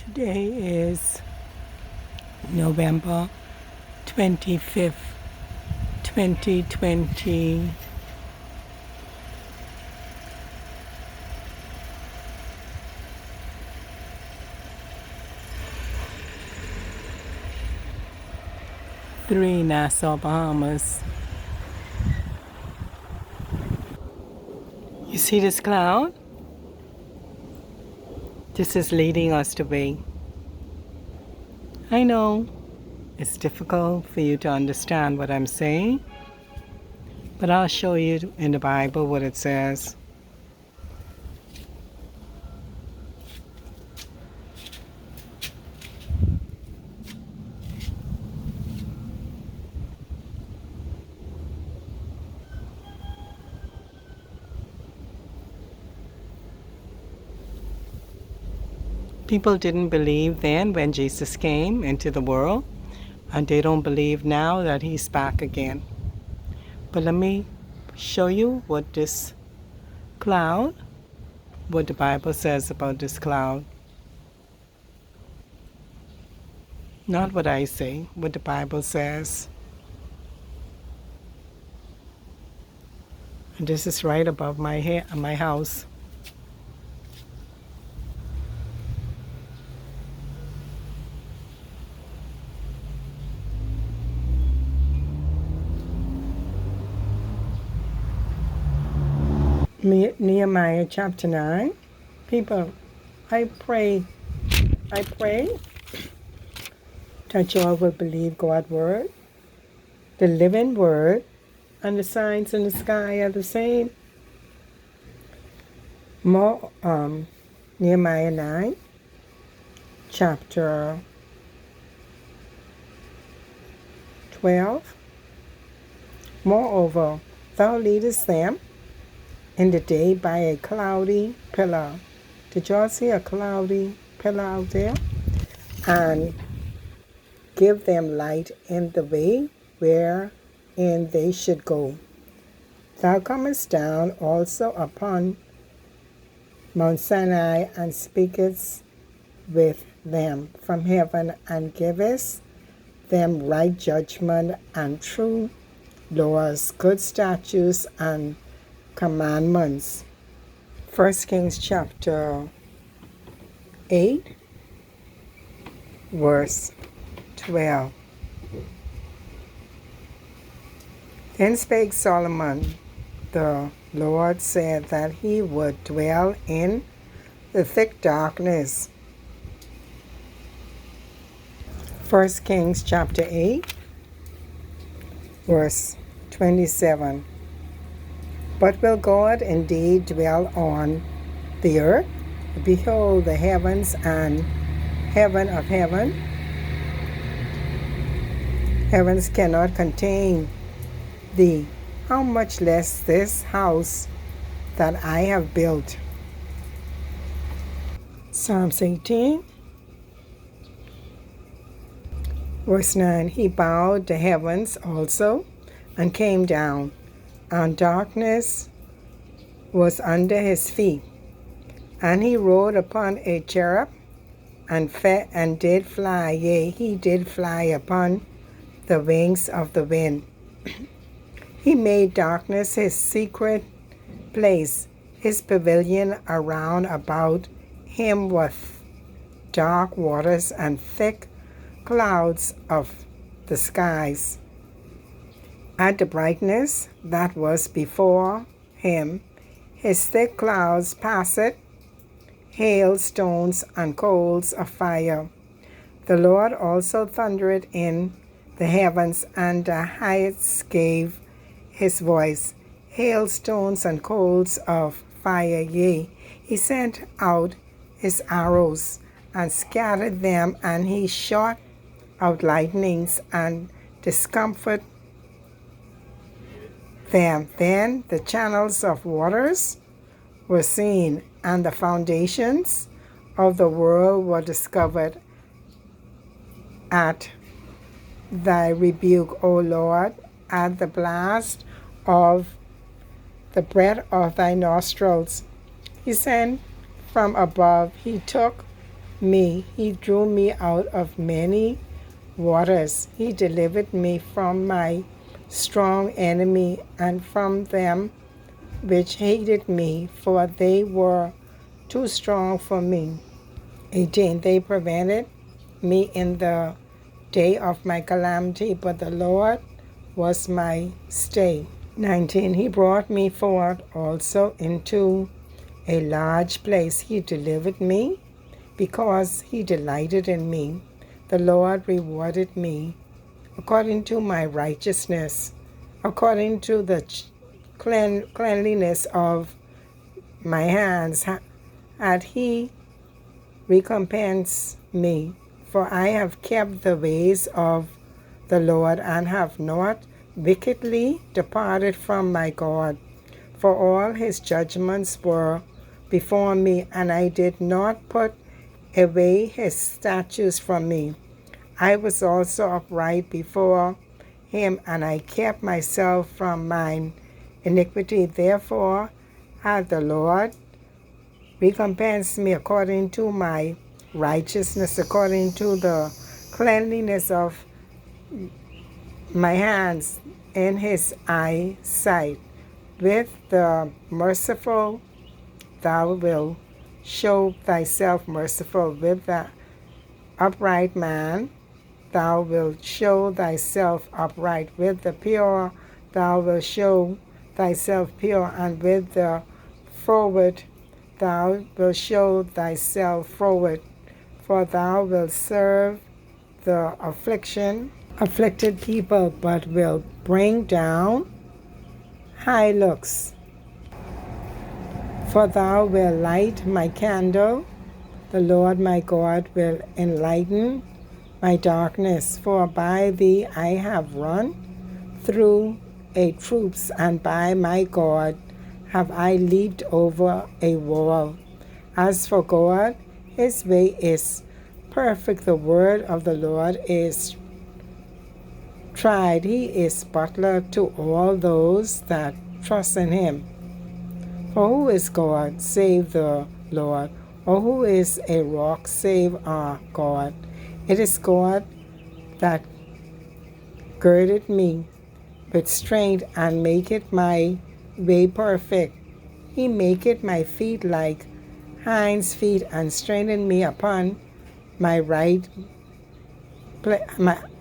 Today is November 25th, 2020. Nassau, Bahamas. You see this cloud? This is leading us to be. I know it's difficult for you to understand what I'm saying, but I'll show you in the Bible what it says. People didn't believe then when Jesus came into the world, and they don't believe now that he's back again. But let me show you what this cloud, what the Bible says about this cloud. Not what I say, what the Bible says. And this is right above my house. Nehemiah chapter 9. People, I pray that you all will believe God's word. The living word and the signs in the sky are the same. More, Nehemiah 9, chapter 12. Moreover, thou leadest them in the day by a cloudy pillar. Did y'all see a cloudy pillar out there? And give them light in the way wherein they should go. Thou comest down also upon Mount Sinai, and speakest with them from heaven, and givest them right judgment and true laws, good statutes and commandments. 1 Kings chapter 8, verse 12. Then spake Solomon, the Lord said that he would dwell in the thick darkness. 1 Kings chapter 8, verse 27. But will God indeed dwell on the earth? Behold, the heavens and heaven of heaven. Heavens cannot contain thee. How much less this house that I have built? Psalms 18, verse 9. He bowed the heavens also, and came down, and darkness was under his feet. And he rode upon a cherub, and did fly, yea, he did fly upon the wings of the wind. He made darkness his secret place, his pavilion around about him with dark waters and thick clouds of the skies. At the brightness that was before him, his thick clouds passed, hailstones and coals of fire. The Lord also thundered in the heavens, and the heights gave his voice. Hailstones and coals of fire, yea, he sent out his arrows, and scattered them, and he shot out lightnings, and discomfited them. Then the channels of waters were seen, and the foundations of the world were discovered at thy rebuke, O Lord, at the blast of the breath of thy nostrils. He sent from above, he took me. He drew me out of many waters. He delivered me from my strong enemy and from them which hated me, for they were too strong for me. 18. They prevented me in the day of my calamity, but the Lord was my stay. 19. He brought me forth also into a large place. He delivered me because he delighted in me. The Lord rewarded me according to my righteousness, according to the cleanliness of my hands had he recompensed me. For I have kept the ways of the Lord, and have not wickedly departed from my God. For all his judgments were before me, and I did not put away his statutes from me. I was also upright before him, and I kept myself from mine iniquity. Therefore hath the Lord recompensed me according to my righteousness, according to the cleanliness of my hands in his eyesight. With the merciful thou wilt show thyself merciful. With the upright man thou wilt show thyself upright. With the pure thou wilt show thyself pure, and with the froward thou wilt show thyself froward. For thou wilt serve the afflicted people, but will bring down high looks. For thou wilt light my candle, the Lord my God will enlighten my darkness. For by thee I have run through a troops, and by my God have I leaped over a wall. As for God, his way is perfect. The word of the Lord is tried. He is butler to all those that trust in him. For who is God save the Lord? Or who is a rock save our God? It is God that girded me with strength, and maketh my way perfect. He maketh my feet like hinds' feet, and strengthened me upon my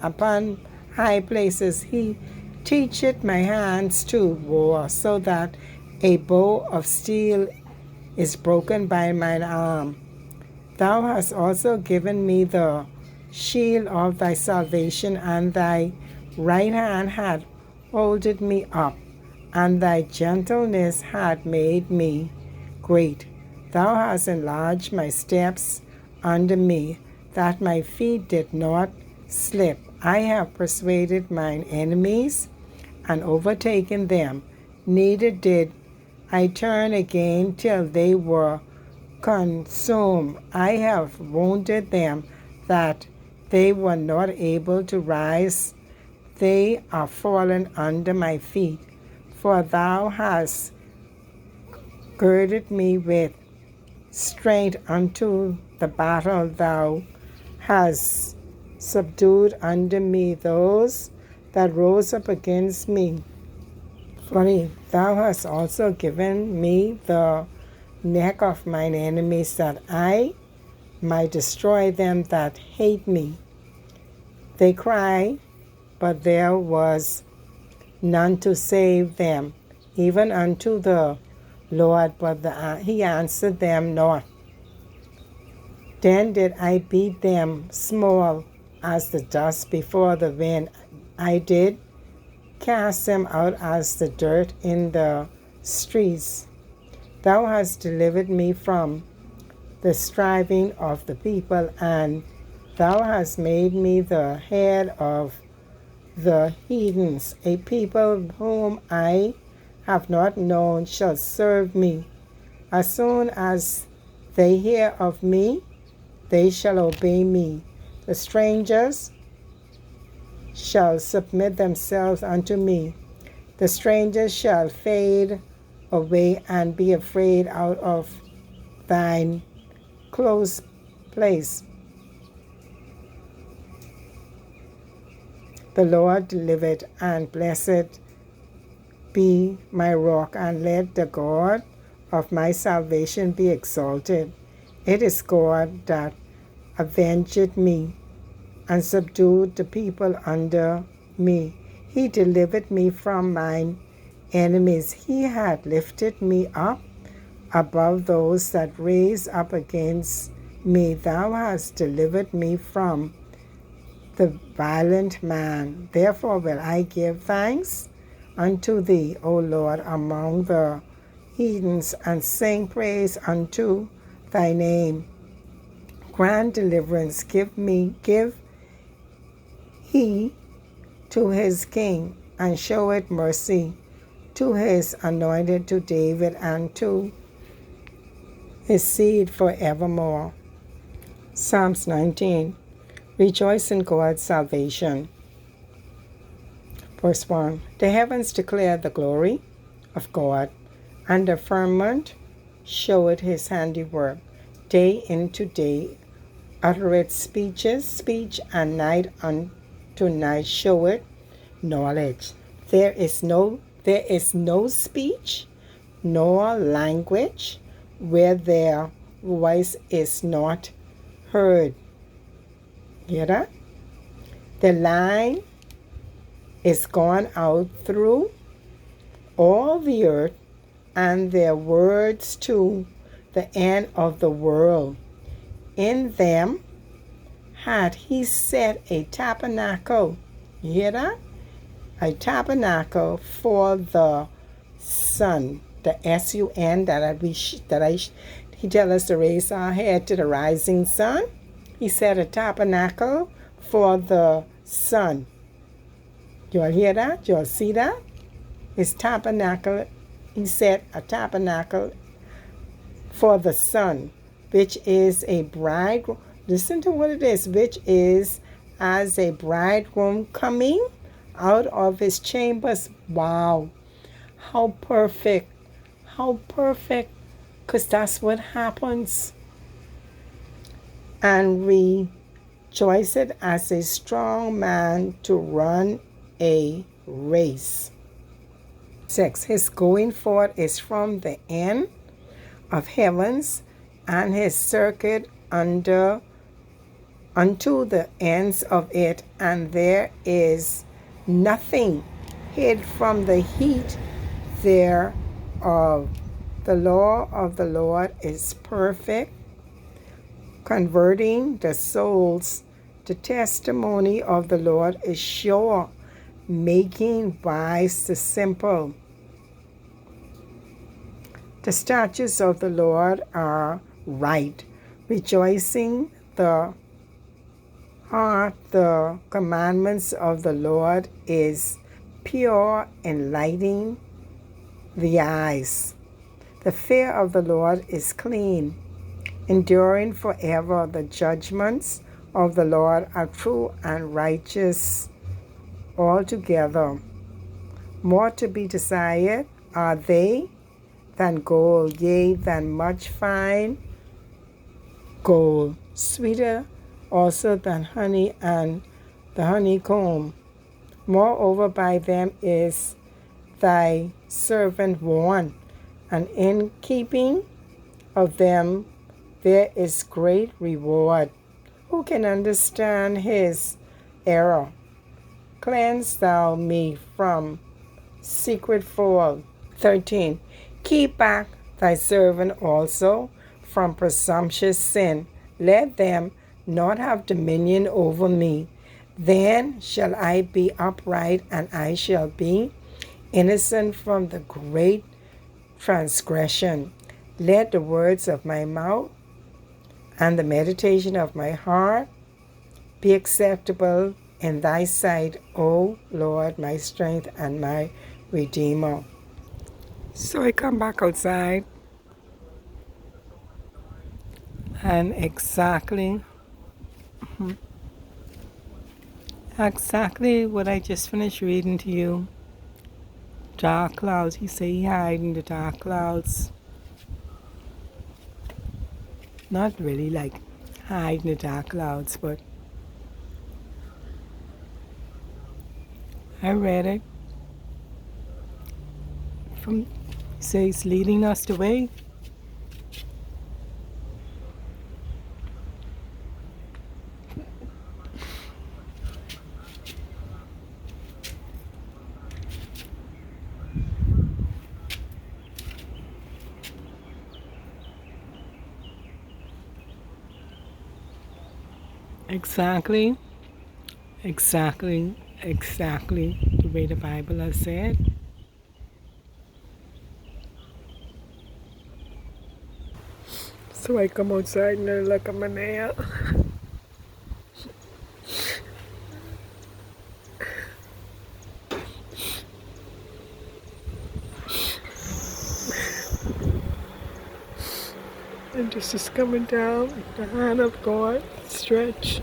upon high places. He teacheth my hands to war, so that a bow of steel is broken by mine arm. Thou hast also given me the shield of thy salvation, and thy right hand hath holded me up, and thy gentleness hath made me great. Thou hast enlarged my steps under me, that my feet did not slip. I have persuaded mine enemies and overtaken them. Neither did I turn again till they were consumed. I have wounded them that they were not able to rise. They are fallen under my feet. For thou hast girded me with strength unto the battle. Thou hast subdued under me those that rose up against me. 20. Thou hast also given me the neck of mine enemies, that I might destroy them that hate me. They cry, but there was none to save them, even unto the Lord, but he answered them not. Then did I beat them small as the dust before the wind. I did cast them out as the dirt in the streets. Thou hast delivered me from the striving of the people, and thou hast made me the head of the heathens. A people whom I have not known shall serve me. As soon as they hear of me, they shall obey me. The strangers shall submit themselves unto me. The strangers shall fade away and be afraid out of thine close place. The Lord delivered, and blessed be my rock, and let the God of my salvation be exalted. It is God that avenged me and subdued the people under me. He delivered me from mine enemies. He had lifted me up above those that raise up against me. Thou hast delivered me from the violent man. Therefore will I give thanks unto thee, O Lord, among the heathens, and sing praise unto thy name. Grant deliverance, give he to his king, and show it mercy to his anointed, to David, and to his seed forevermore. Psalms 19. Rejoice in God's salvation. Verse 1. The heavens declare the glory of God, and the firmament showeth his handiwork. Day into day uttereth speech, and night unto night showeth knowledge. There is no speech, nor language, where their voice is not heard. Hear that? The line is gone out through all the earth, and their words to the end of the world. In them had he set a tabernacle. You hear that? A tabernacle for the sun. The sun he tell us to raise our head to the rising sun. He set a tabernacle for the sun. You all hear that? You all see that? His tabernacle, he set a tabernacle for the sun, which is a bridegroom. Listen to what it is, which is as a bridegroom coming out of his chambers. Wow. How perfect. How perfect. Because that's what happens. And rejoiced as a strong man to run a race. 6. His going forth is from the end of heavens, and his circuit unto the ends of it, and there is nothing hid from the heat thereof. The law of the Lord is perfect, converting the souls. The testimony of the Lord is sure, making wise the simple. The statutes of the Lord are right, rejoicing the heart. The commandments of the Lord is pure, enlightening the eyes. The fear of the Lord is clean, enduring forever. The judgments of the Lord are true and righteous altogether. More to be desired are they than gold, yea, than much fine gold, sweeter also than honey and the honeycomb. Moreover, by them is thy servant warned, and in keeping of them there is great reward. Who can understand his error? Cleanse thou me from secret fault. 13. Keep back thy servant also from presumptuous sin. Let them not have dominion over me. Then shall I be upright, and I shall be innocent from the great transgression. Let the words of my mouth and the meditation of my heart be acceptable in thy sight, O Lord, my strength and my Redeemer. So I come back outside, and exactly what I just finished reading to you. Dark clouds. He say he hide in the dark clouds. Not really like hide in the dark clouds, but I read it from says leading us the way. Exactly the way the Bible has said. So I come outside and I look at my nail. And this is coming down, the hand of God, stretch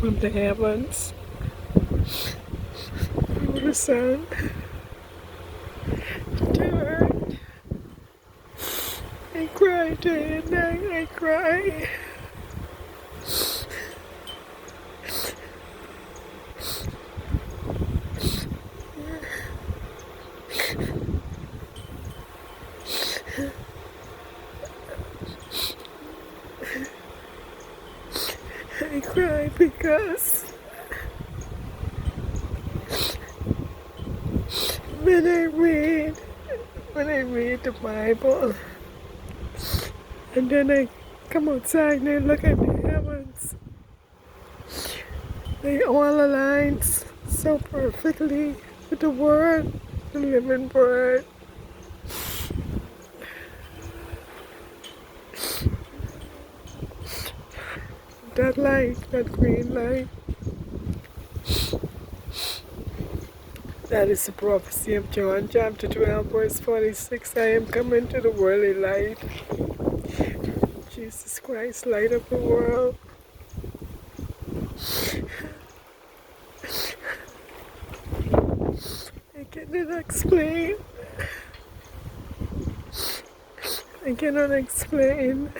from the heavens through the sun to the earth. I cry day and night, I cry. I cry because when I read the Bible, and then I come outside and I look at the heavens, they all align so perfectly with the Word, the living Word. That light, that green light, that is the prophecy of John chapter 12 verse 46. I am coming to the worldly light. Jesus Christ, light of the world. I cannot explain.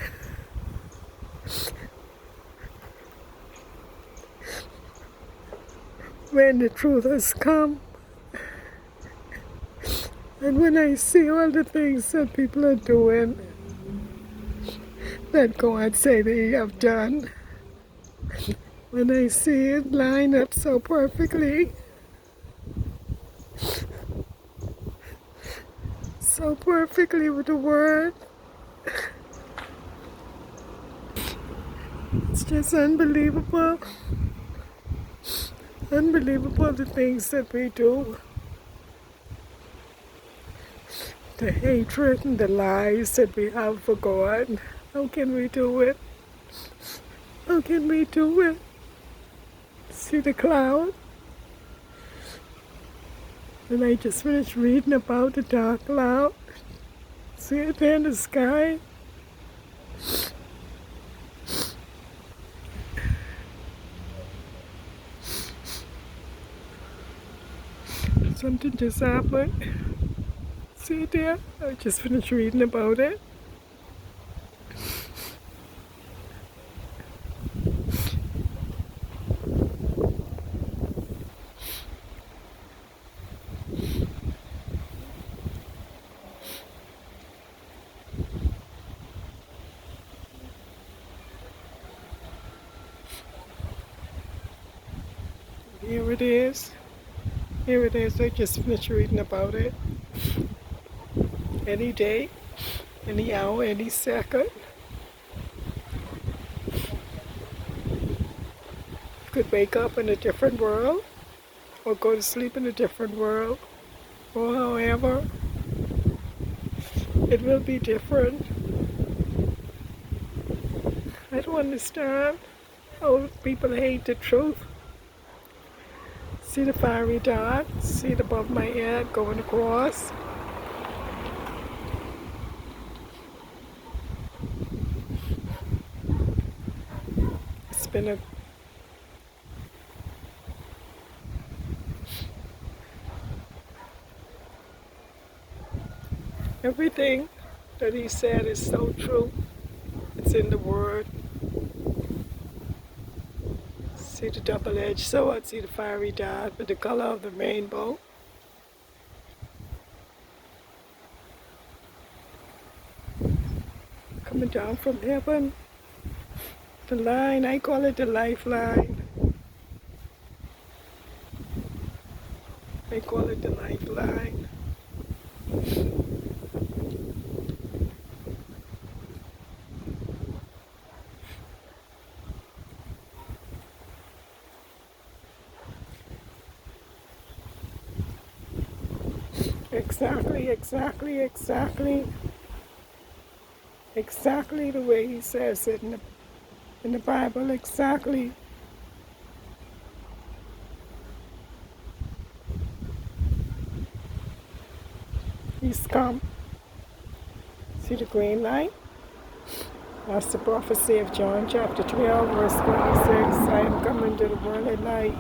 When the truth has come, and when I see all the things that people are doing, that God said they have done, when I see it line up so perfectly with the Word, it's just unbelievable. Unbelievable the things that we do. The hatred and the lies that we have for God. How can we do it? How can we do it? See the cloud? And I just finished reading about the dark cloud. See it there in the sky? Something just happened. See it there? I just finished reading about it. Here it is. Here it is. I just finished reading about it. Any day, any hour, any second. Could wake up in a different world, or go to sleep in a different world, or however, it will be different. I don't understand how people hate the truth. See the fiery dot, see it above my head going across. It's been a everything that he said is so true. It's in the Word. See the double-edged sword, see the fiery dart with the color of the rainbow. Coming down from heaven. The line, I call it the lifeline. I call it the lifeline. Exactly, exactly, exactly. Exactly the way he says it in the Bible, exactly. He's come. See the green light? That's the prophecy of John chapter 12, verse 26. I am coming to the world at light.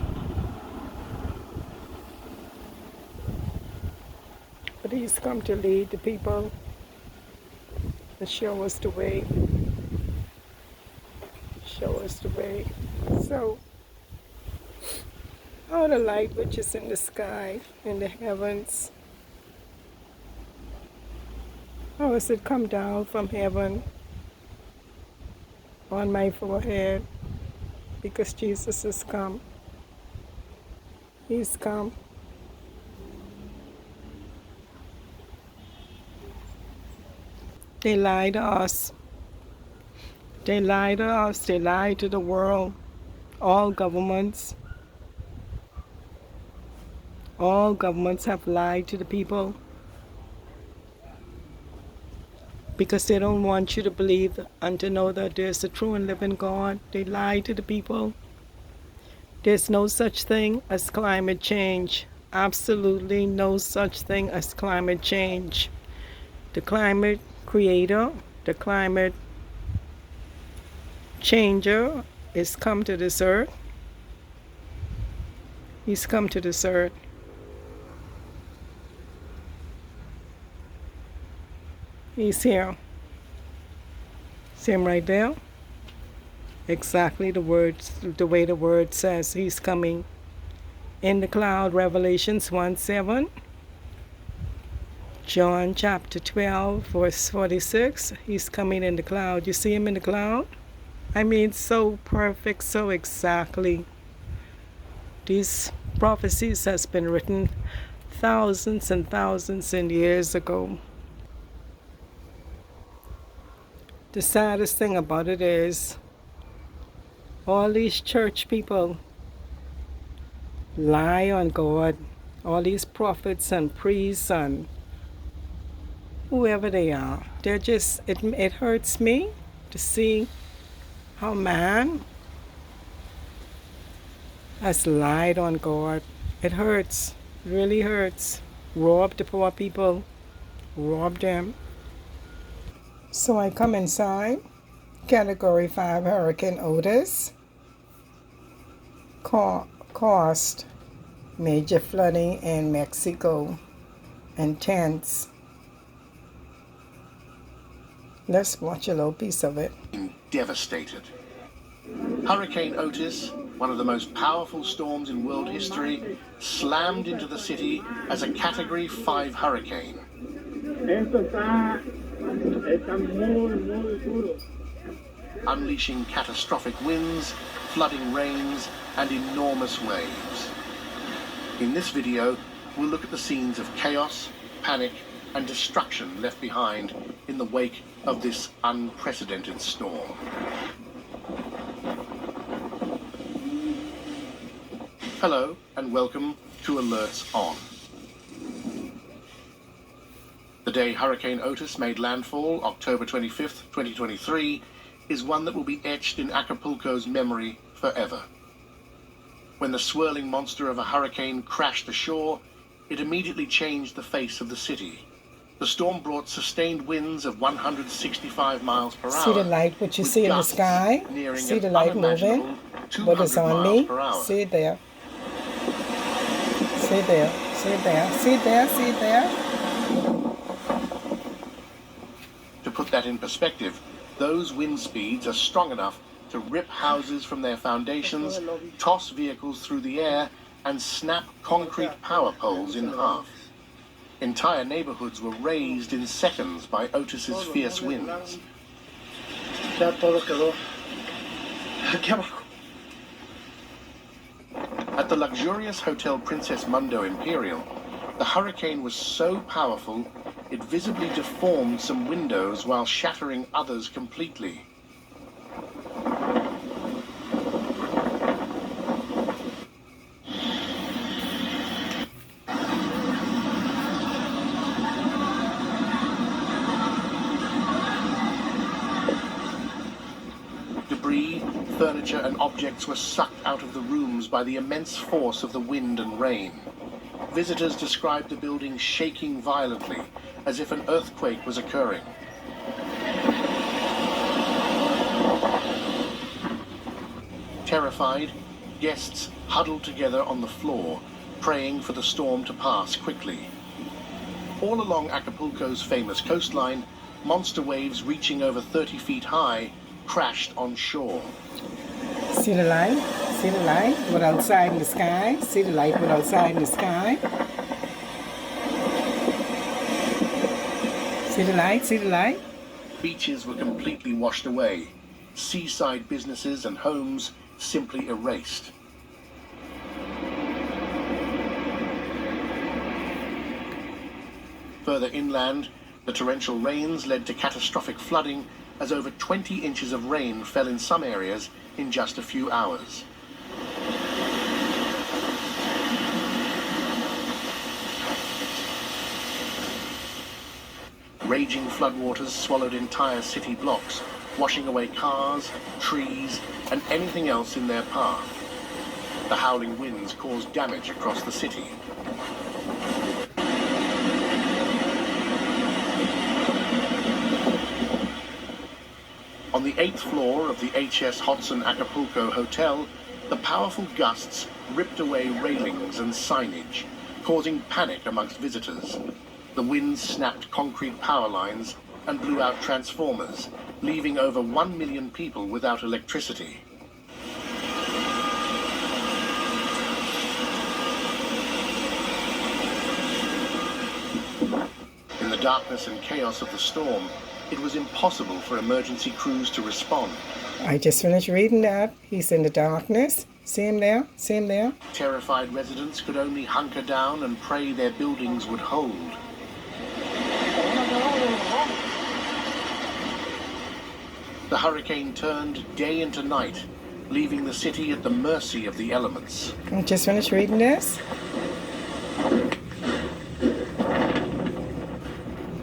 But he's come to lead the people and show us the way. Show us the way. So, oh, the light which is in the sky, in the heavens. How has it come down from heaven on my forehead? Because Jesus has come. He's come. They lie to us. They lie to us. They lie to the world. All governments have lied to the people because they don't want you to believe and to know that there's a true and living God. They lie to the people. There's no such thing as climate change. Absolutely no such thing as climate change. The climate creator, the climate changer is come to this earth. He's come to this earth. He's here. See him right there? Exactly the words, the way the word says he's coming. In the cloud, Revelations 1:7. John chapter 12, verse 46. He's coming in the cloud. You see him in the cloud? I mean, so perfect, so exactly. These prophecies has been written thousands and thousands of years ago. The saddest thing about it is all these church people lie on God. All these prophets and priests and whoever they are. They're just, it hurts me to see how man has lied on God. It hurts. It really hurts. Robbed the poor people. Robbed them. So I come inside. Category 5 Hurricane Otis caused major flooding in Mexico and tents. Let's watch a little piece of it. Devastated. Hurricane Otis, one of the most powerful storms in world history, slammed into the city as a Category 5 hurricane. Unleashing catastrophic winds, flooding rains, and enormous waves. In this video, we'll look at the scenes of chaos, panic, and destruction left behind in the wake of this unprecedented storm. Hello, and welcome to Alerts On. The day Hurricane Otis made landfall, October 25th, 2023, is one that will be etched in Acapulco's memory forever. When the swirling monster of a hurricane crashed ashore, it immediately changed the face of the city. The storm brought sustained winds of 165 miles per hour. See the light which you see in the sky? See the light moving? What is on me? See it there. See there. See there. See there. See there. that in perspective, those wind speeds are strong enough to rip houses from their foundations, toss vehicles through the air, and snap concrete power poles in half. Entire neighborhoods were razed in seconds by Otis's fierce winds. At the luxurious Hotel Princess Mundo Imperial, the hurricane was so powerful it visibly deformed some windows while shattering others completely. Debris, furniture, and objects were sucked out of the rooms by the immense force of the wind and rain. Visitors described the building shaking violently, as if an earthquake was occurring. Terrified, guests huddled together on the floor, praying for the storm to pass quickly. All along Acapulco's famous coastline, monster waves reaching over 30 feet high crashed on shore. See the light? See the light? What outside in the sky? See the light? What outside in the sky? See the light? See the light? Beaches were completely washed away. Seaside businesses and homes simply erased. Further inland, the torrential rains led to catastrophic flooding as over 20 inches of rain fell in some areas in just a few hours. Raging floodwaters swallowed entire city blocks, washing away cars, trees, and anything else in their path. The howling winds caused damage across the city. On the 8th floor of the HS Hodson Acapulco Hotel, the powerful gusts ripped away railings and signage, causing panic amongst visitors. The winds snapped concrete power lines and blew out transformers, leaving over 1 million people without electricity. In the darkness and chaos of the storm, it was impossible for emergency crews to respond. I just finished reading that. He's in the darkness. See him there? See him there? Terrified residents could only hunker down and pray their buildings would hold. The hurricane turned day into night, leaving the city at the mercy of the elements. I just finished reading this.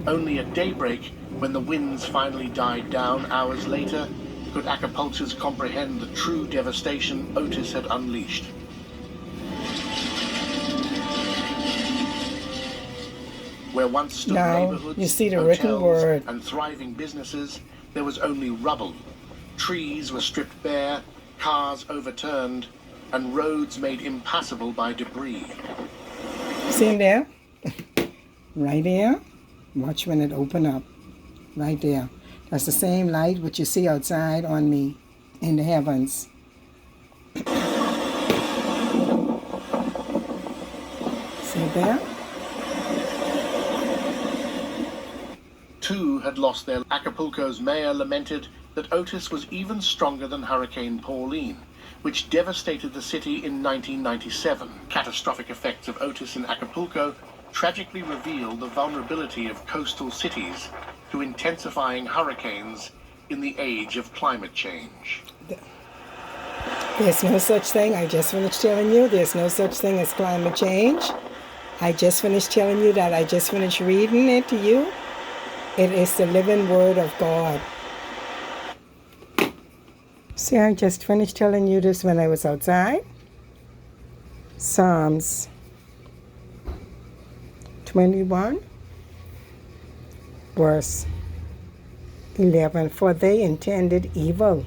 Only at daybreak, when the winds finally died down hours later, could Acapulcans comprehend the true devastation Otis had unleashed. Where once stood neighborhoods, you see the written hotels, word. and thriving businesses, there was only rubble. Trees were stripped bare, cars overturned, and roads made impassable by debris. See him there? Right there? Watch when it open up. Right there. That's the same light which you see outside on me in the heavens. See it there? Two had lost their... Acapulco's mayor lamented that Otis was even stronger than Hurricane Pauline, which devastated the city in 1997. Catastrophic effects of Otis in Acapulco tragically reveal the vulnerability of coastal cities to intensifying hurricanes in the age of climate change. There's no such thing. I just finished telling you there's no such thing as climate change. I just finished telling you that. I just finished reading it to you. It is the living word of God. See, I just finished telling you this when I was outside. Psalms 21, verse 11. For they intended evil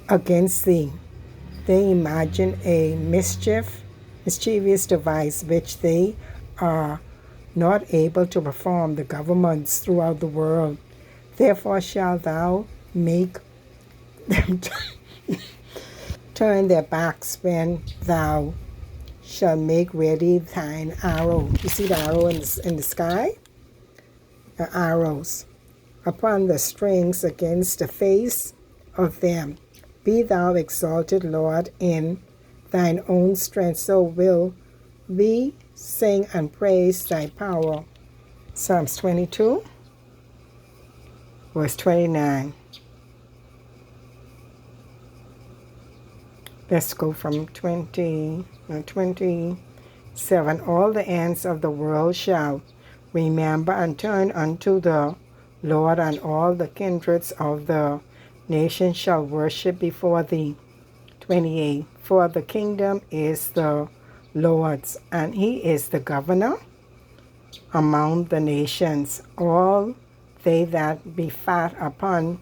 against thee. They imagine a mischievous device which they are not able to perform. The governments throughout the world Therefore shalt thou make them turn their backs when thou shalt make ready thine arrow. You see the arrow in the sky? The arrows upon the strings against the face of them. Be thou exalted, Lord, in thine own strength, so will we sing and praise thy power. Psalms 22, verse 29. Let's go from 27. All the ends of the world shall remember and turn unto the Lord, and all the kindreds of the nations shall worship before thee. 28. For the kingdom is the Lord's, and he is the governor among the nations. All they that be fat upon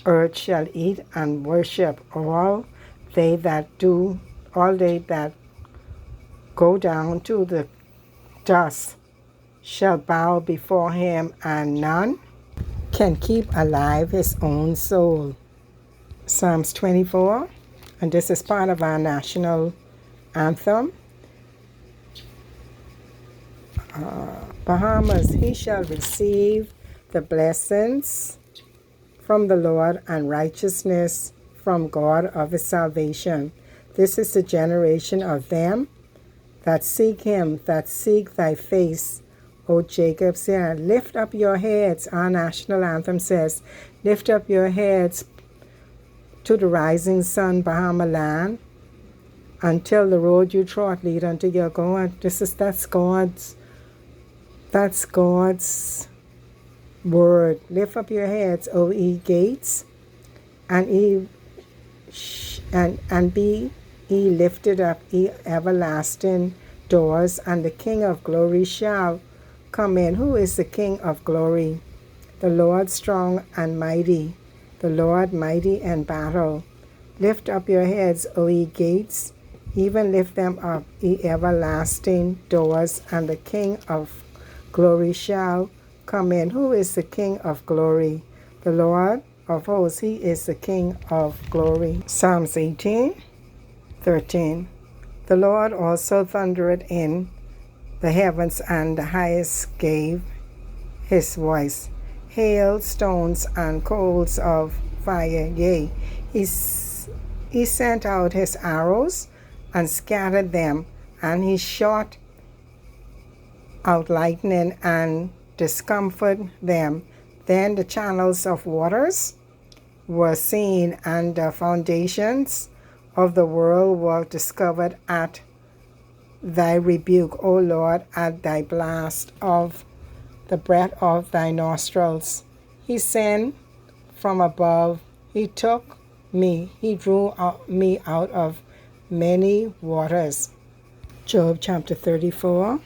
earth shall eat and worship. All they that go down to the dust shall bow before him, and none can keep alive his own soul. Psalms 24, and this is part of our national anthem. Bahamas, he shall receive the blessings from the Lord and righteousness from God of his salvation. This is the generation of them that seek him, that seek thy face, O Jacob. Said, lift up your heads. Our national anthem says, lift up your heads to the rising sun, Bahamaland, until the road you trod lead unto your God. That's God's word. Lift up your heads, O ye gates, and be ye lifted up, ye everlasting doors, and the King of glory shall come in. Who is the King of glory? The Lord strong and mighty, the Lord mighty in battle. Lift up your heads, O ye gates, even lift them up, ye everlasting doors, and the King of glory shall come in. Who is the King of glory? The Lord of hosts, he is the King of glory. Psalms 18:13. The Lord also thundered in the heavens, and the highest gave his voice. Hail, stones, and coals of fire, yea, he sent out his arrows and scattered them, and he shot out lightning and discomfited them. Then the channels of waters were seen, and the foundations of the world were discovered at thy rebuke, O Lord, at thy blast of the breath of thy nostrils. He sent from above, he took me, he drew me out of many waters. Job chapter 34,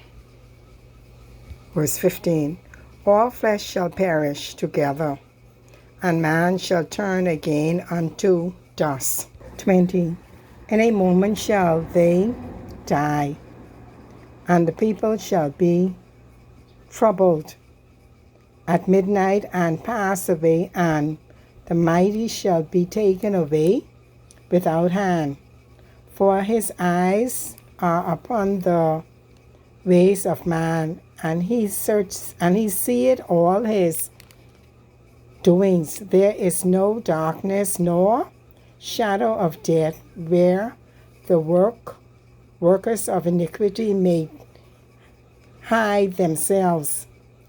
verse 15. All flesh shall perish together, and man shall turn again unto dust. 20. In a moment shall they die, and the people shall be troubled at midnight and pass away, and the mighty shall be taken away without hand. For his eyes are upon the ways of man, and he seeth all his doings. There is no darkness nor shadow of death where the workers of iniquity may hide themselves.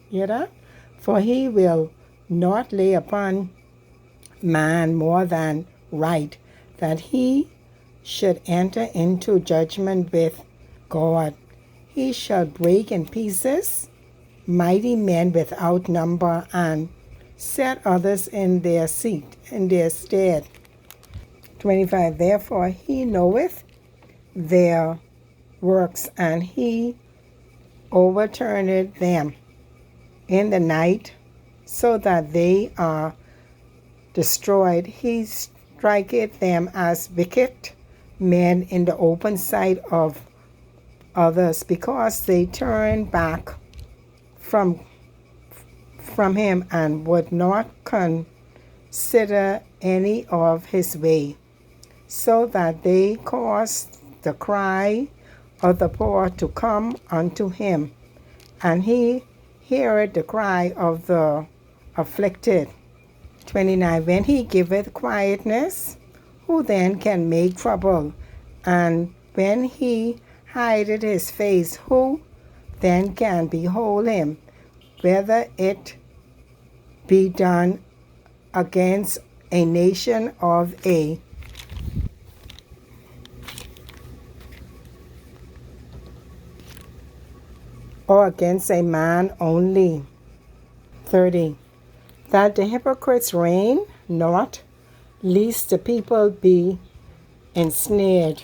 Hear that? For he will not lay upon man more than right, that he should enter into judgment with God. He shall break in pieces mighty men without number, and set others in their stead. 25. Therefore he knoweth their works, and he overturneth them in the night, so that they are destroyed. He striketh them as wicked men in the open sight of others, because they turn back from from him and would not consider any of his way, so that they caused the cry of the poor to come unto him, and he heareth the cry of the afflicted. 29. When he giveth quietness, who then can make trouble? And when he hideth his face, who then can behold him? Whether it be done against a nation of a or against a man only. 30. That the hypocrites reign not, lest the people be ensnared.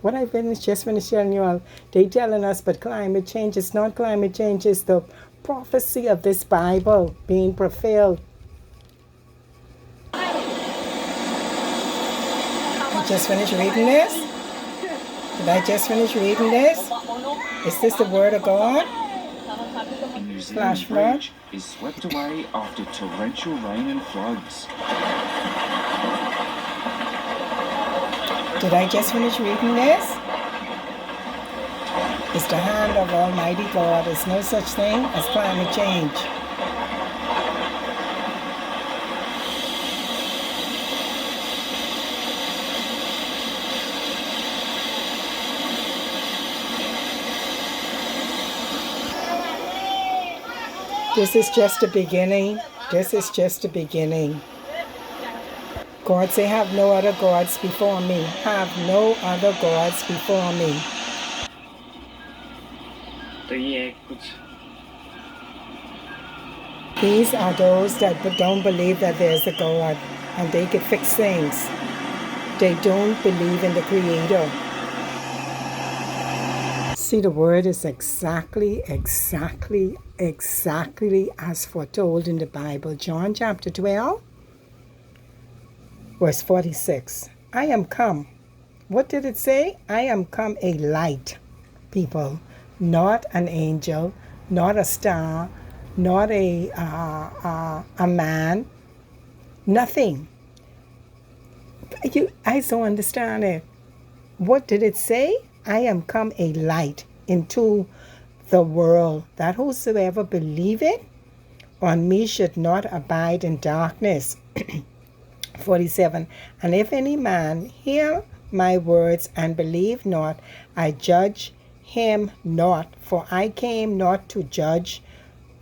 What I just finished telling you all, they telling us, but climate change is not climate change, it's the prophecy of this Bible being fulfilled. I just finished reading this? Did I just finish reading this? Is this the word of God? Flash flood is swept away after torrential rain and floods. Did I just finish reading this? It's the hand of Almighty God. There's no such thing as climate change. This is just the beginning. This is just the beginning. God say, have no other gods before me. Have no other gods before me. These are those that don't believe that there's a God and they can fix things. They don't believe in the Creator. See, the word is exactly as foretold in the Bible. John chapter 12, verse 46. I am come. What did it say? I am come a light, people, not an angel, not a star, not a man, nothing. I don't understand it. What did it say? I am come a light into the world, that whosoever believeth on me should not abide in darkness. 47. And if any man hear my words and believe not, I judge him not, for I came not to judge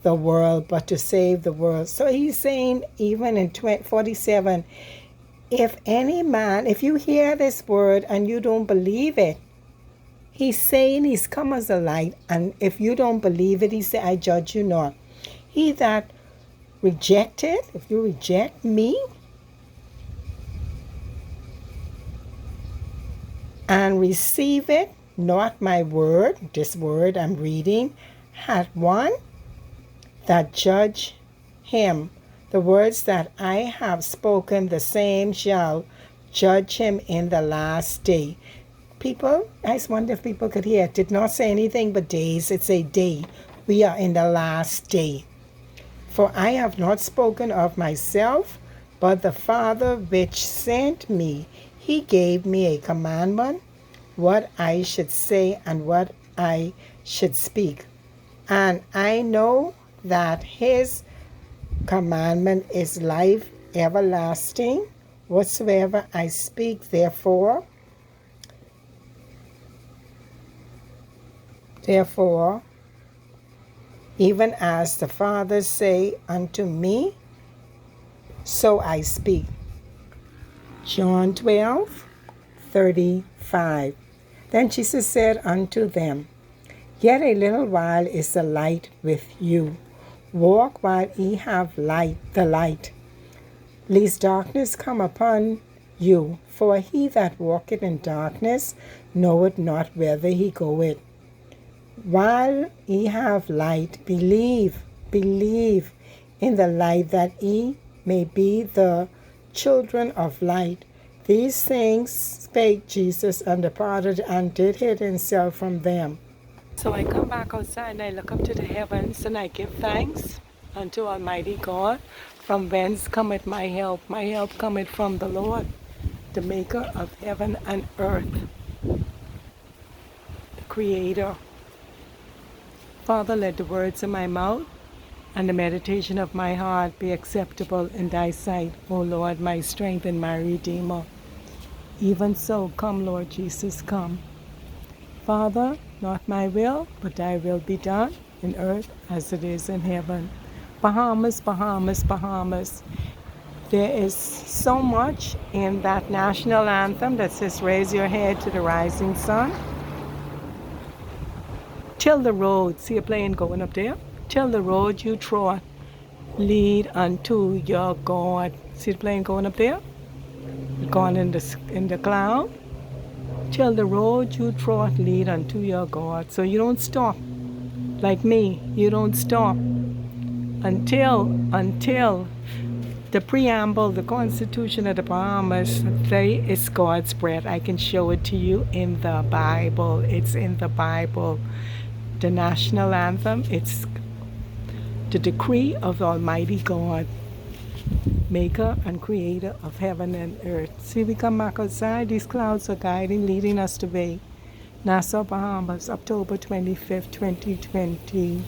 the world, but to save the world. So he's saying, even in 47, if any man, if you hear this word and you don't believe it, he's saying he's come as a light, and if you don't believe it, he said, I judge you not. He that rejected, if you reject me and receive it, not my word, this word I'm reading, hath one that judge him. The words that I have spoken, the same shall judge him in the last day. People, I just wonder if people could hear. It did not say anything but days. It's a day. We are in the last day. For I have not spoken of myself, but the Father which sent me, he gave me a commandment, what I should say and what I should speak. And I know that his commandment is life everlasting. Whatsoever I speak, therefore, even as the Father say unto me, so I speak. John 12:35. Then Jesus said unto them, Yet a little while is the light with you. Walk while ye have the light, lest darkness come upon you. For he that walketh in darkness knoweth not whither he goeth. While ye have light, believe in the light, that ye may be the children of light. These things spake Jesus, and departed, and did hid himself from them. So I come back outside and I look up to the heavens and I give thanks unto Almighty God, from whence cometh my help? My help cometh from the Lord, the maker of heaven and earth, the creator. Father, let the words of my mouth and the meditation of my heart be acceptable in thy sight, O Lord, my strength and my redeemer. Even so, come, Lord Jesus, come. Father, not my will, but thy will be done in earth as it is in heaven. Bahamas, Bahamas, Bahamas. There is so much in that national anthem that says, raise your head to the rising sun. Till the road, see a plane going up there? Till the road you trod, lead unto your God. See the plane going up there? Gone in the cloud. Till the road you trod, lead unto your God. So you don't stop. Like me, you don't stop until the preamble, the Constitution of the Bahamas, they is God's bread. I can show it to you in the Bible. It's in the Bible. The national anthem, it's the decree of Almighty God, maker and creator of heaven and earth. See, we come back outside, these clouds are guiding, leading us the way. Nassau, Bahamas, October 25th, 2020.